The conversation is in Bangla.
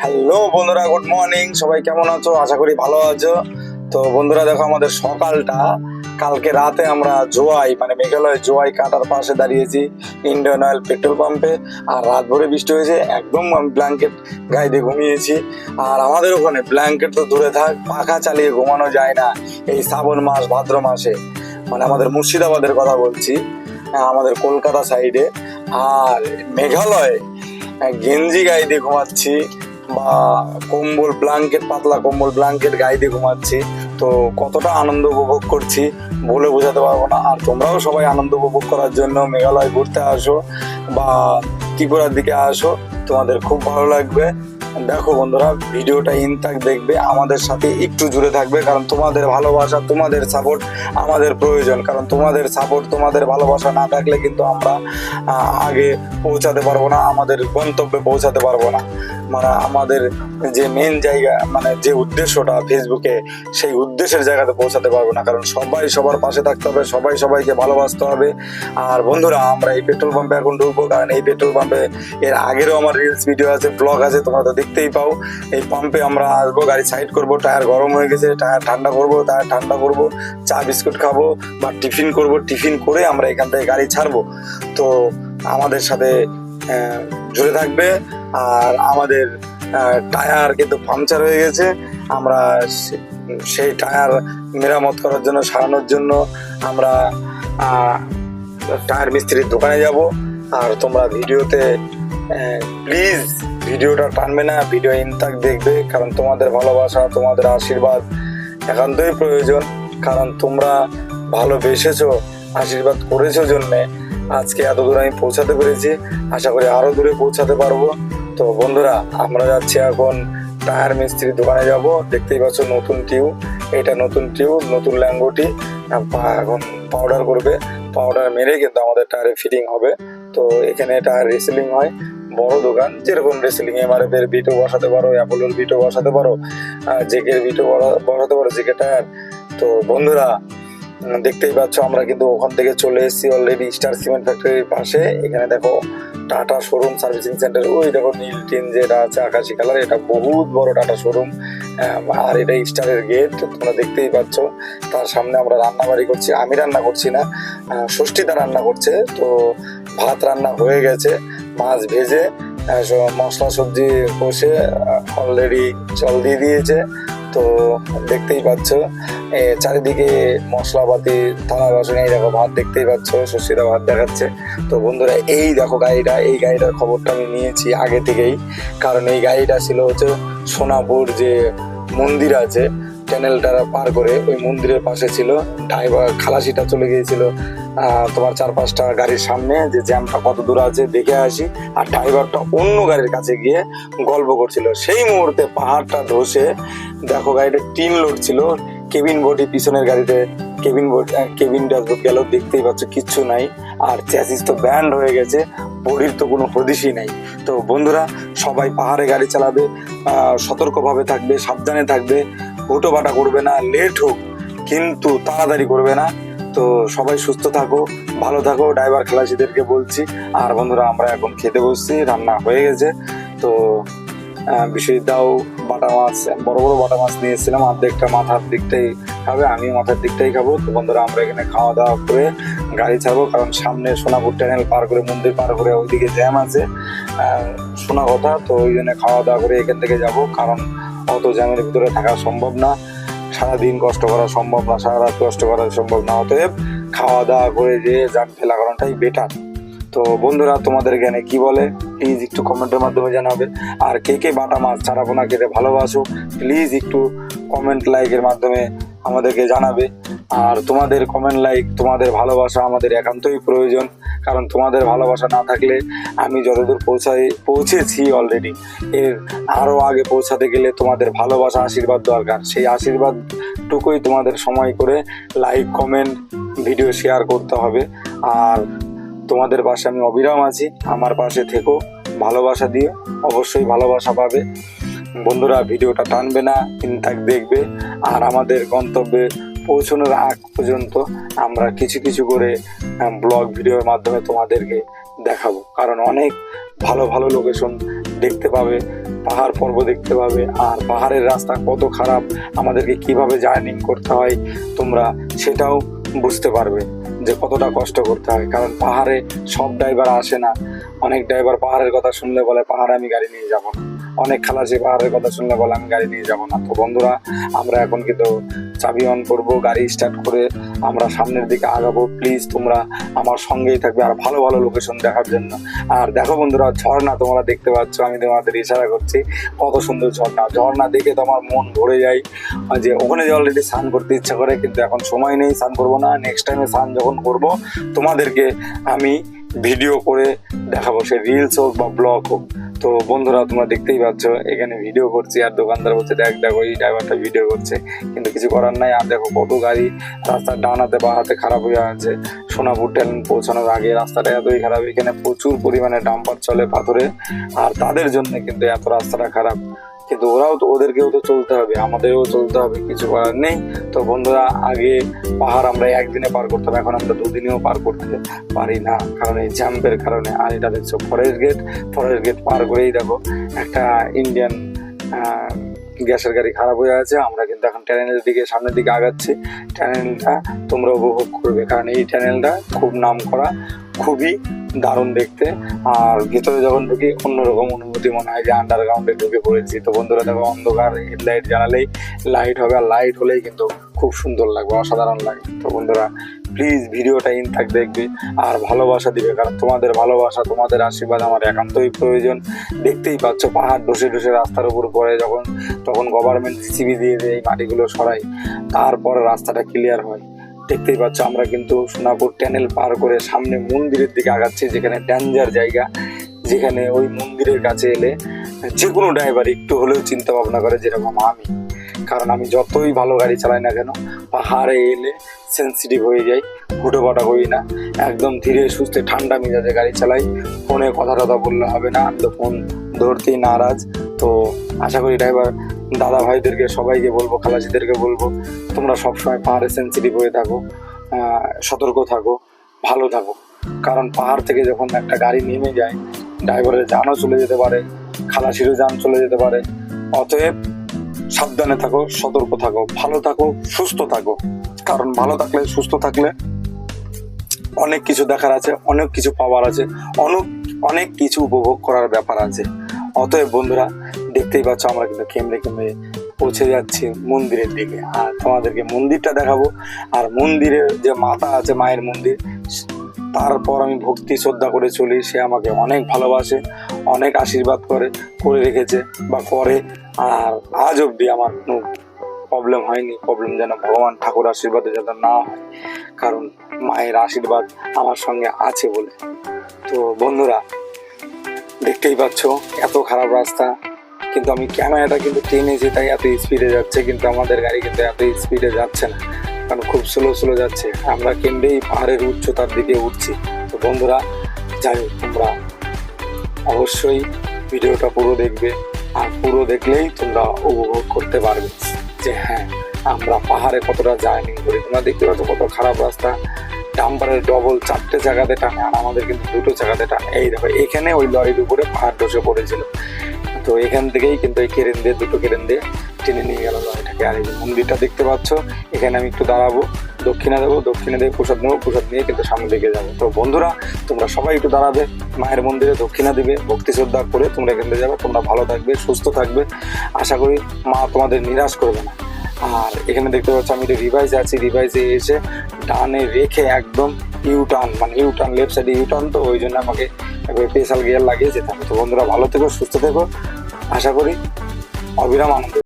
হ্যালো বন্ধুরা, গুড মর্নিং। সবাই কেমন আছো? আশা করি ভালো আছো। তো বন্ধুরা দেখো, আমাদের সকালটা কালকে রাতে আমরা জোয়াই মানে মেঘালয় জোয়াই কাটার পাশে দাঁড়িয়েছি ইন্ডিয়ান অয়েল পেট্রোল পাম্পে। আর রাত ভরে বৃষ্টি হয়েছে, একদম আমি ব্ল্যাঙ্কেট গায়ে দিয়ে ঘুমিয়েছি। আর আমাদের ওখানে ব্ল্যাঙ্কেট তো দূরে থাক, পাখা চালিয়ে ঘুমানো যায় না এই শ্রাবণ মাস ভাদ্র মাসে। মানে আমাদের মুর্শিদাবাদের কথা বলছি, আমাদের কলকাতা সাইডে। আর মেঘালয় গেঞ্জি গায়ে দিয়ে ঘুমাচ্ছি বা কম্বল ব্ল্যাঙ্কেট, পাতলা কম্বল ব্ল্যাঙ্কেট গায়ে দিয়ে ঘুমাচ্ছি। তো কতটা আনন্দ উপভোগ করছি বলে বোঝাতে পারবো না। আর তোমরাও সবাই আনন্দ উপভোগ করার জন্য মেঘালয় ঘুরতে আসো বা ত্রিপুরার দিকে আসো, তোমাদের খুব ভালো লাগবে। দেখো বন্ধুরা, ভিডিওটা ইনতাক দেখবে, আমাদের সাথে একটু জুড়ে থাকবে, কারণ তোমাদের ভালোবাসা, তোমাদের সাপোর্ট আমাদের প্রয়োজন। কারণ তোমাদের সাপোর্ট, তোমাদের ভালোবাসা না থাকলে কিন্তু আমরা আগে পৌঁছাতে পারবো না, আমাদের গন্তব্যে পৌঁছাতে পারবো না। মানে আমাদের যে মেন জায়গা, মানে যে উদ্দেশ্যটা ফেসবুকে, সেই উদ্দেশ্যের জায়গাতে পৌঁছাতে পারবো না। কারণ সবাই সবার পাশে থাকতে হবে, সবাই সবাইকে ভালোবাসতে হবে। আর বন্ধুরা, আমরা এই পেট্রোল পাম্পে এখন ঢুকবো, কারণ এই পেট্রোল পাম্পে এর আগেরও আমার রিলস ভিডিও আছে, ব্লগ আছে, তোমরা তো দেখতেই পাও। এই পাম্পে আমরা আসবো, গাড়ি সাইড করবো, টায়ার গরম হয়ে গেছে, টায়ার ঠান্ডা করবো, টায়ার ঠান্ডা করবো, চা বিস্কুট খাবো বা টিফিন করবো, টিফিন করে আমরা এখান থেকে গাড়ি ছাড়বো। তো আমাদের সাথে জুড়ে থাকবে। আর আমাদের টায়ার কিন্তু পাংচার হয়ে গেছে, আমরা সেই টায়ার মেরামত করার জন্য, সারানোর জন্য আমরা টায়ার মিস্ত্রির দোকানে যাব। আর তোমরা ভিডিওতে প্লিজ ভিডিওটা টানবে না, ভিডিও ইনতাক দেখবে, কারণ তোমাদের ভালোবাসা, তোমাদের আশীর্বাদ একান্তই প্রয়োজন। কারণ তোমরা ভালোবেসেছো, আশীর্বাদ করেছো জন্যে আজকে এত দূর আমি পৌঁছাতে পেরেছি। আশা করি আরো দূরে পৌঁছাতে পারবো। তো বন্ধুরা, আমরা যাচ্ছি এখন টায়ার মিস্ত্রির দোকানে যাব। দেখতেই পাচ্ছ নতুন টিউব, এটা নতুন টিউব, নতুন ল্যাঙ্গুটি এখন পাউডার করবে। পাউডার মেরে কিন্তু আমাদের টায়ারে ফিটিং হবে। তো এখানে টায়ার রিসেলিং হয়, বড় দোকান, যেরকম রিসেলিং এমআরএফ এর বিটও বসাতে পারো, অ্যাপোলোর বিটও বসাতে পারো, জেকের বিটও বসাতে পারো, জেকে টায়ার। তো বন্ধুরা দেখতেই পাচ্ছ, আমরা কিন্তু ওখান থেকে চলে এসেছি অলরেডি স্টার সিমেন্ট ফ্যাক্টরির পাশে। এখানে দেখো টাটা শোরুম সার্ভিসিং সেন্টার, ওই দেখো নীল টিন যেটা আছে আকাশি কালার, এটা বহুত বড় টাটা শোরুম। আর এটা স্টারের গেট, তোমরা দেখতেই পাচ্ছ। তার সামনে আমরা রান্নাবাড়ি করছি, আমি রান্না করছি না, ষষ্ঠীদা রান্না করছে। তো ভাত রান্না হয়ে গেছে, মাছ ভেজে মশলা সবজি কষে অলরেডি জল দিয়ে দিয়েছে। তো দেখতেই পাচ্ছ চারিদিকে মশলাপাতি, থালা বাসন, এই দেখো ভাত দেখতেই পাচ্ছ, ষষ্ঠীদা ভাত দেখাচ্ছে। তো বন্ধুরা, এই দেখো গাড়িটা, এই গাড়িটার খবরটা আমি নিয়েছি আগে থেকেই, কারণ এই গাড়িটা ছিল হচ্ছে সোনাপুর যে মন্দির আছে, চ্যানেলটা পার করে ওই মন্দিরের পাশে ছিল। ড্রাইভার খালাসিটা চলে গিয়েছিল তোমার 4-5টা গাড়ির সামনে, যে জ্যামটা কত দূর আছে দেখে আসি। আর ড্রাইভারটা অন্য গাড়ির কাছে গিয়ে গল্প করছিল। সেই মুহূর্তে পাহাড়টা ধসে দেখো গাড়িটা টিন লোড ছিল, কেবিন বডি পিছনের গাড়িতে, কেবিন ড্যাশবোর্ড গেল, দেখতেই পাচ্ছ কিচ্ছু নাই। আর চ্যাসিস তো ব্যান্ড হয়ে গেছে, বডির তো কোনো হদিশই নাই। তো বন্ধুরা, সবাই পাহাড়ে গাড়ি চালাবে, সতর্কভাবে থাকবে, সাবধানে থাকবে, হুটোপাটা করবে না, লেট হোক কিন্তু তাড়াতাড়ি করবে না। তো সবাই সুস্থ থাকো, ভালো থাকো, ড্রাইভার খালাসিদেরকে বলছি। আর বন্ধুরা, আমরা এখন খেতে বসছি, রান্না হয়ে গেছে। তো বিশ্বজিৎদাও বাটা মাছ, বড় বড় বাটা মাছ নিয়ে এসেছিলাম, অর্ধেকটা মাথার দিকটাই খাবে, আমি মাথার দিকটাই খাবো। তো বন্ধুরা, আমরা এখানে খাওয়া দাওয়া করে গাড়ি ছাড়বো, কারণ সামনে সোনাপুর টানেল পার করে, মন্দির পার করে ওইদিকে জ্যাম আছে শোনা কথা। তো ওই জন্য খাওয়া দাওয়া করে এখান থেকে যাব, কারণ অত জ্যামের ভিতরে থাকা সম্ভব না, সারাদিন কষ্ট করা সম্ভব না, সারা রাত কষ্ট করা সম্ভব না। অতএব খাওয়া দাওয়া করে যে যান ফেলা করাটাই বেটার। তো বন্ধুরা, তোমাদের জ্ঞানে কি বলে প্লিজ একটু কমেন্টের মাধ্যমে জানাবে। আর কে কে বাটা মাছ ছাড়া পোনা খেতে ভালোবাসো, প্লিজ একটু কমেন্ট লাইকের মাধ্যমে আমাদেরকে জানাবে। আর তোমাদের কমেন্ট লাইক, তোমাদের ভালোবাসা আমাদের একান্তই প্রয়োজন, কারণ তোমাদের ভালোবাসা না থাকলে আমি যতদূর পৌঁছেছি অলরেডি, এর আরও আগে পৌঁছাতে গেলে তোমাদের ভালোবাসা, আশীর্বাদ দরকার। সেই আশীর্বাদটুকুই তোমাদের সময় করে লাইক, কমেন্ট, ভিডিও শেয়ার করতে হবে। আর তোমাদের পাশে আমি অবিরাম আছি, আমার পাশে থেকো, ভালোবাসা দিয়ে, অবশ্যই ভালোবাসা পাবে। বন্ধুরা, ভিডিওটা টানবে না, ইনতাক দেখবে। আর আমাদের গন্তব্যে পৌঁছানোর আগ পর্যন্ত আমরা কিছু কিছু করে ব্লগ ভিডিওর মাধ্যমে তোমাদেরকে দেখাবো, কারণ অনেক ভালো ভালো লোকেশন দেখতে পাবে, পাহাড় পর্ব দেখতে পাবে। আর পাহাড়ের রাস্তা কত খারাপ, আমাদেরকে কিভাবে জার্নিং করতে হয় তোমরা সেটাও বুঝতে পারবে যে কতটা কষ্ট করতে হয়। কারণ পাহাড়ে সব ড্রাইভার আসে না, অনেক ড্রাইভার পাহাড়ের কথা শুনলে বলে পাহাড়ে আমি গাড়ি নিয়ে যাব না, অনেক খালাসি পাহাড়ের কথা শুনলে বলে আমি গাড়ি নিয়ে যাব না। তো বন্ধুরা, আমরা এখন কিন্তু চাবি অন করবো, গাড়ি স্টার্ট করে আমরা সামনের দিকে আগাবো। প্লিজ তোমরা আমার সঙ্গেই থাকবে আর ভালো ভালো লোকেশন দেখার জন্য। আর দেখো বন্ধুরা, ঝর্ণা তোমরা দেখতে পাচ্ছ, আমি তোমাদের ইশারা করছি, কত সুন্দর ঝর্ণা। ঝর্ণা দেখে তো আমার মন ভরে যায়, যে ওখানে যে অলরেডি স্নান করতে ইচ্ছা করে, কিন্তু এখন সময় নেই, স্নান করবো না। নেক্সট টাইমে স্নান যখন করবো তোমাদেরকে আমি ভিডিও করে দেখাবো, সে রিলস হোক বা ব্লগ হোক। তো বন্ধুরা, তোমরা দেখতেই পাচ্ছ এখানে ভিডিও করছি, আর দোকানদার বলছে দেখ দেখো এই ড্রাইভারটা ভিডিও করছে, কিন্তু কিছু করার নাই। আর দেখো কত গাড়ি রাস্তার ডান হাতে বা হাতে খারাপ হয়ে আছে। সোনাপুর ট্যালেন্ট পৌঁছানোর আগে রাস্তাটা এতই খারাপ, এখানে প্রচুর পরিমাণে ডাম্পার চলে পাথরে, আর তাদের জন্য কিন্তু এত রাস্তাটা খারাপ। কিন্তু ওরাও তো, ওদেরকেও তো চলতে হবে, আমাদেরও চলতে হবে, কিছু করার নেই। তো বন্ধুরা, আগে পাহাড় আমরা একদিনে পার করতাম, এখন আমরা দুদিনেও পার করতে পারি না, কারণ এই জাম্পের কারণে। আর এটা দেখছো ফরেস্ট গেট পার করেই দেখো একটা ইন্ডিয়ান গ্যাসের গাড়ি খারাপ হয়ে আছে। আমরা কিন্তু এখন টানেলের দিকে, সামনের দিকে আগাচ্ছি। টানেলটা তোমরা উপভোগ করবে, কারণ এই টানেলটা খুব নাম করা, খুবই দারুণ দেখতে। আর ভিতরে যখন ঢুকি অন্যরকম অনুভূতি, মনে হয় যে আন্ডারগ্রাউন্ডে ঢুকে পড়েছি। তো বন্ধুরা দেখো, অন্ধকার হেডলাইট জ্বালালেই লাইট হবে, আর লাইট হলেই কিন্তু খুব সুন্দর লাগবে, অসাধারণ লাগে। তো বন্ধুরা, প্লিজ ভিডিওটা ইনথাক দেখবে আর ভালোবাসা দিবে, কারণ তোমাদের ভালোবাসা, তোমাদের আশীর্বাদ আমার একান্তই প্রয়োজন। দেখতেই পাচ্ছ পাহাড় ধসে রাস্তার উপর পড়ে, তখন গভর্নমেন্ট জিসিবি দিয়ে এই মাটিগুলো সরাই, তারপর রাস্তাটা ক্লিয়ার হয়। দেখতেই পাচ্ছ আমরা কিন্তু সোনাপুর টানেল পার করে সামনে মন্দিরের দিকে আগাচ্ছি, যেখানে ডেঞ্জার জায়গা, যেখানে ওই মন্দিরের কাছে এলে যে কোনো ড্রাইভার একটু হলেও চিন্তা ভাবনা করে, যেরকম আমি। কারণ আমি যতই ভালো গাড়ি চালাই না কেন, পাহাড়ে এলে সেন্সিটিভ হয়ে যাই, হুটোপাটা করি না, একদম ধীরে সুস্থে ঠান্ডা মেজাজে গাড়ি চালাই। ফোনে কথা বললে হবে না, আমি তো ফোন ধরতেই নারাজ। তো আশা করি ড্রাইভার দাদা ভাইদেরকে সবাইকে বলবো, খালাসিদেরকে বলবো, তোমরা সবসময় পাহাড়ে সেন্সিটিভ হয়ে থাকো, সতর্ক থাকো, ভালো থাকো। কারণ পাহাড় থেকে যখন একটা গাড়ি নেমে যায়, ড্রাইভারের জানও চলে যেতে পারে, খালাসিরও জান চলে যেতে পারে। অতএব সাবধানে থাকো, সতর্ক থাকো, ভালো থাকো, সুস্থ থাকো। কারণ ভালো থাকলে, সুস্থ থাকলে অনেক কিছু দেখার আছে, অনেক কিছু পাওয়ার আছে, অনেক কিছু উপভোগ করার ব্যাপার আছে। অতএব বন্ধুরা, দেখতেই পাচ্ছ আমরা কিন্তু কেমনে পৌঁছে যাচ্ছি মন্দিরের দিকে, আর তোমাদেরকে মন্দিরটা দেখাবো। আর মন্দিরের যে মাতা আছে, মায়ের মন্দির, তারপর আমি ভক্তি শ্রদ্ধা করে চলি। সে আমাকে অনেক ভালোবাসে, অনেক আশীর্বাদ করে রেখেছে বা করে। আর আজ অব্দি আমার কোনো প্রবলেম হয়নি। প্রবলেম যেন ভগবান ঠাকুর আশীর্বাদে যাতে না হয়, কারণ মায়ের আশীর্বাদ আমার সঙ্গে আছে বলে। তো বন্ধুরা, দেখতেই পাচ্ছ এত খারাপ রাস্তা, কিন্তু আমি ক্যামেরাটা কিন্তু টেনেছি তাই এত স্পিডে যাচ্ছে, কিন্তু আমাদের গাড়ি কিন্তু এত স্পিডে যাচ্ছে না, কারণ খুব স্লো যাচ্ছে। আমরা কেন্দ্রেই পাহাড়ের উচ্চতার দিকে উঠছি। তো বন্ধুরা, যাই হোক, তোমরা অবশ্যই ভিডিওটা পুরো দেখবে, আর পুরো দেখলেই তোমরা উপভোগ করতে পারবে যে হ্যাঁ, আমরা পাহাড়ে কতটা জার্নি করি। তোমরা দেখতে পাচ্ছ কত খারাপ রাস্তা, ডাম্পারের ডবল 4টে জায়গাতে টানে, আর আমাদের কিন্তু 2টো জায়গাতে টানে। এই দেখো, এখানে ওই লরির উপরে পাহাড় ধসে পড়েছিল, তো এখান থেকেই কিন্তু এই কেরেন দিয়ে, 2টো কেরেন দিয়ে টেনে নিয়ে গেল লরিটাকে। আর এই যে মন্দিরটা দেখতে পাচ্ছ, এখানে আমি একটু দাঁড়াবো, দক্ষিণা দেবো, দক্ষিণে দিয়ে প্রসাদ নেবো, প্রসাদ নিয়ে কিন্তু সামনে দিকে যাবো। তো বন্ধুরা, তোমরা সবাই একটু দাঁড়াবে, মায়ের মন্দিরে দক্ষিণা দিবে, ভক্তি শ্রদ্ধা করে তোমরা এখান থেকে যাবে। তোমরা ভালো থাকবে, সুস্থ থাকবে, আশা করি মা তোমাদের নিরাশ করবে না। আর এখানে দেখতে পাচ্ছ আমি রিভাইসে আছি, রিভাইসে এসে ডানে রেখে একদম ইউটার্ন, মানে ইউটার্ন, লেফট সাইডে ইউটার্ন, তো ওই জন্য আমাকে স্পেশাল গিয়ার লাগিয়ে যেতে হবে। তো বন্ধুরা, ভালো থেকো, সুস্থ থেকো, আশা করি অবিরাম আনন্দ।